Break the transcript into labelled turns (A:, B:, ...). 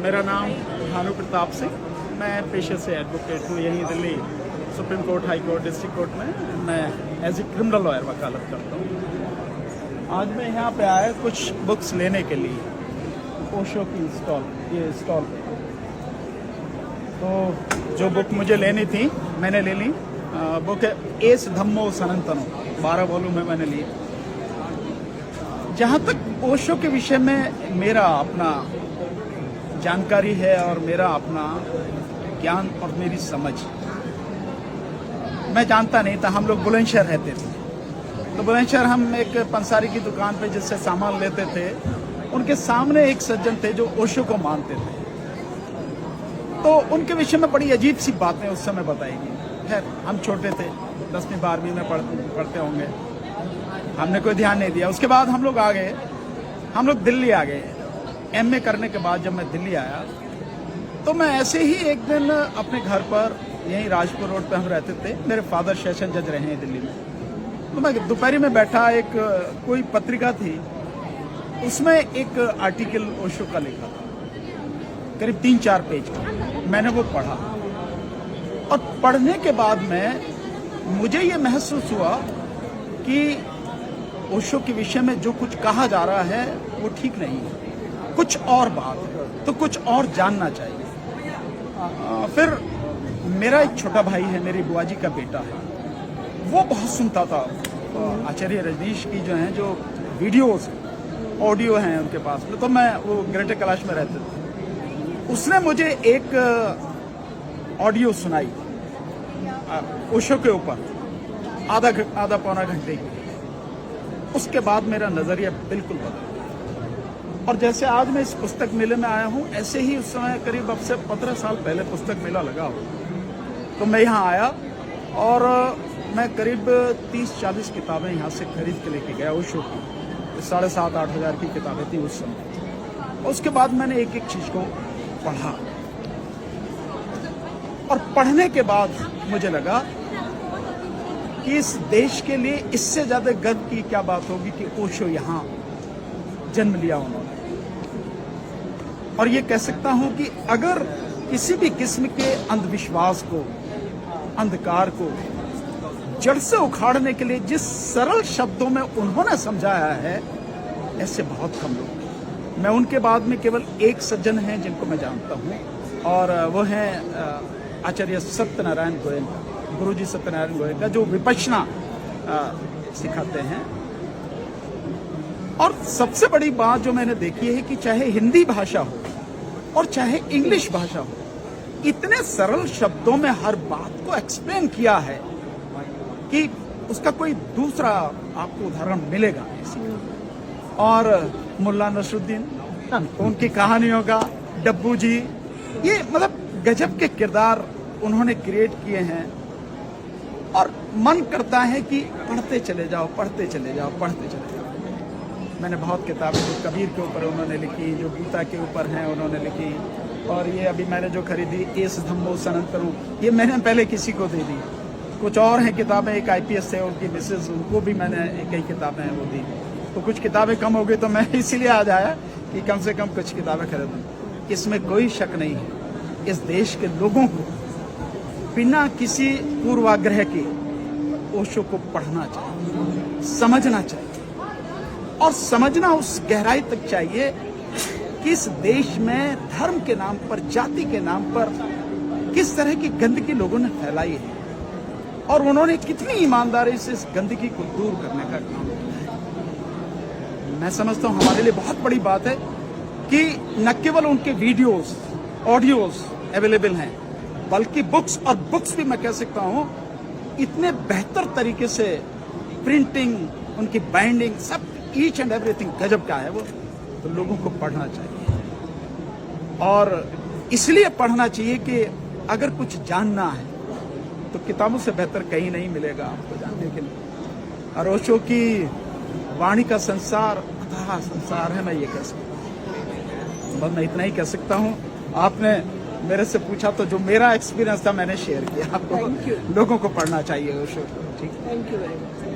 A: मेरा नाम भानु प्रताप सिंह, मैं पेशे से एडवोकेट हूँ। यहीं Delhi supreme court, high court, district court में मैं एज ए क्रिमिनल लॉयर वकालत करता हूँ। आज मैं यहाँ पे आया कुछ बुक्स लेने के लिए, ओशो की स्टॉल पे। तो जो बुक मुझे लेनी थी मैंने ले ली। बुक है एस धम्मो सनातनो, 12 वॉल्यूम में मैंने लिए। जहाँ तक ओशो के विषय में मेरा अपना जानकारी है और मेरा अपना ज्ञान और मेरी समझ, मैं जानता नहीं था। हम लोग बुलंदशहर रहते थे, तो बुलंदशहर हम एक पंसारी की दुकान पे जिससे सामान लेते थे, उनके सामने एक सज्जन थे जो ओशो को मानते थे। तो उनके विषय में बड़ी अजीब सी बातें उस समय बताई गई। खैर, हम छोटे थे, 10वीं 12वीं में पढ़ते होंगे, हमने कोई ध्यान नहीं दिया। उसके बाद हम लोग आ गए, हम लोग दिल्ली आ गए। एमए करने के बाद जब मैं दिल्ली आया तो मैं ऐसे ही एक दिन अपने घर पर, यहीं राजपुर रोड पे हम रहते थे, मेरे फादर सेशन जज रहे हैं दिल्ली में। तो मैं दोपहर में बैठा, एक कोई पत्रिका थी, उसमें एक आर्टिकल ओशो का लिखा था, करीब 3-4 पेज का। मैंने वो पढ़ा और पढ़ने के बाद में मुझे ये महसूस हुआ कि ओशो के विषय में जो कुछ कहा जा रहा है वो ठीक नहीं है, कुछ और बात है, तो कुछ और जानना चाहिए। फिर मेरा एक छोटा भाई है, मेरी बुआ जी का बेटा है, वो बहुत सुनता था आचार्य रजनीश की जो हैं, जो वीडियोस ऑडियो हैं उनके पास में। तो मैं, वो ग्रेटर कैलाश में रहते थे, उसने मुझे एक ऑडियो सुनाई ओशो के ऊपर, आधा पौना घंटे की। उसके बाद मेरा नजरिया बिल्कुल बदला। और जैसे आज मैं इस पुस्तक मेले में आया हूँ, ऐसे ही उस समय करीब अब से 15 साल पहले पुस्तक मेला लगा हो, तो मैं यहाँ आया और मैं करीब 30-40 किताबें यहाँ से खरीद के लेके गया ओशो की। 7,500-8 हज़ार की किताबें थी उस समय। उसके बाद मैंने एक एक चीज को पढ़ा और पढ़ने के बाद मुझे लगा कि इस देश के लिए इससे ज्यादा गर्व की क्या बात होगी कि ओशो यहाँ जन्म लिया उन्होंने। और ये कह सकता हूं कि अगर किसी भी किस्म के अंधविश्वास को, अंधकार को जड़ से उखाड़ने के लिए जिस सरल शब्दों में उन्होंने समझाया है, ऐसे बहुत कम लोग। मैं उनके बाद में केवल एक सज्जन हैं जिनको मैं जानता हूं, और वो हैं आचार्य सत्यनारायण गोयनका, गुरुजी सत्यनारायण गोयनका, जो विपश्यना सिखाते हैं। और सबसे बड़ी बात जो मैंने देखी है कि चाहे हिंदी भाषा हो और चाहे इंग्लिश भाषा हो, इतने सरल शब्दों में हर बात को एक्सप्लेन किया है कि उसका कोई दूसरा आपको उदाहरण मिलेगा नहीं। और मुल्ला नसरुद्दीन, उनकी कहानियों का, डब्बू जी, ये मतलब गजब के किरदार उन्होंने क्रिएट किए हैं। और मन करता है कि पढ़ते चले जाओ, पढ़ते चले जाओ, पढ़ते चले जाओ। मैंने बहुत किताबें जो कबीर के ऊपर उन्होंने लिखी, जो गीता के ऊपर हैं उन्होंने लिखी, और ये अभी मैंने जो खरीदी एस धम्मो सनातनो, ये मैंने पहले किसी को दे दी। कुछ और हैं किताबें, एक IPS थे, उनकी मिसेज, उनको भी मैंने कई किताबें हैं वो दी। तो कुछ किताबें कम हो गई, तो मैं इसीलिए आज आया कि कम से कम कुछ किताबें खरीदूं। इसमें कोई शक नहीं है, इस देश के लोगों को बिना किसी पूर्वाग्रह के ओशो को पढ़ना चाहिए, समझना चाहिए। और समझना उस गहराई तक चाहिए कि इस देश में धर्म के नाम पर, जाति के नाम पर किस तरह की गंदगी लोगों ने फैलाई है, और उन्होंने कितनी ईमानदारी से इस गंदगी को दूर करने का काम किया है। मैं समझता हूं हमारे लिए बहुत बड़ी बात है कि न केवल उनके वीडियोस, ऑडियोस अवेलेबल हैं, बल्कि बुक्स, और बुक्स भी मैं कह सकता हूं इतने बेहतर तरीके से प्रिंटिंग, उनकी बाइंडिंग, सब ईच एंड एवरीथिंग गजब का है वो। तो लोगों को पढ़ना चाहिए, और इसलिए पढ़ना चाहिए कि अगर कुछ जानना है तो किताबों से बेहतर कहीं नहीं मिलेगा आपको जानने के लिए। और ओशो की वाणी का संसार अथाह संसार है, मैं ये कह सकता हूँ। बस मैं इतना ही कह सकता हूँ। आपने मेरे से पूछा तो जो मेरा एक्सपीरियंस था मैंने शेयर किया आपको। लोगों को पढ़ना चाहिए ओशो। ठीक,
B: थैंक यू वेरी मच।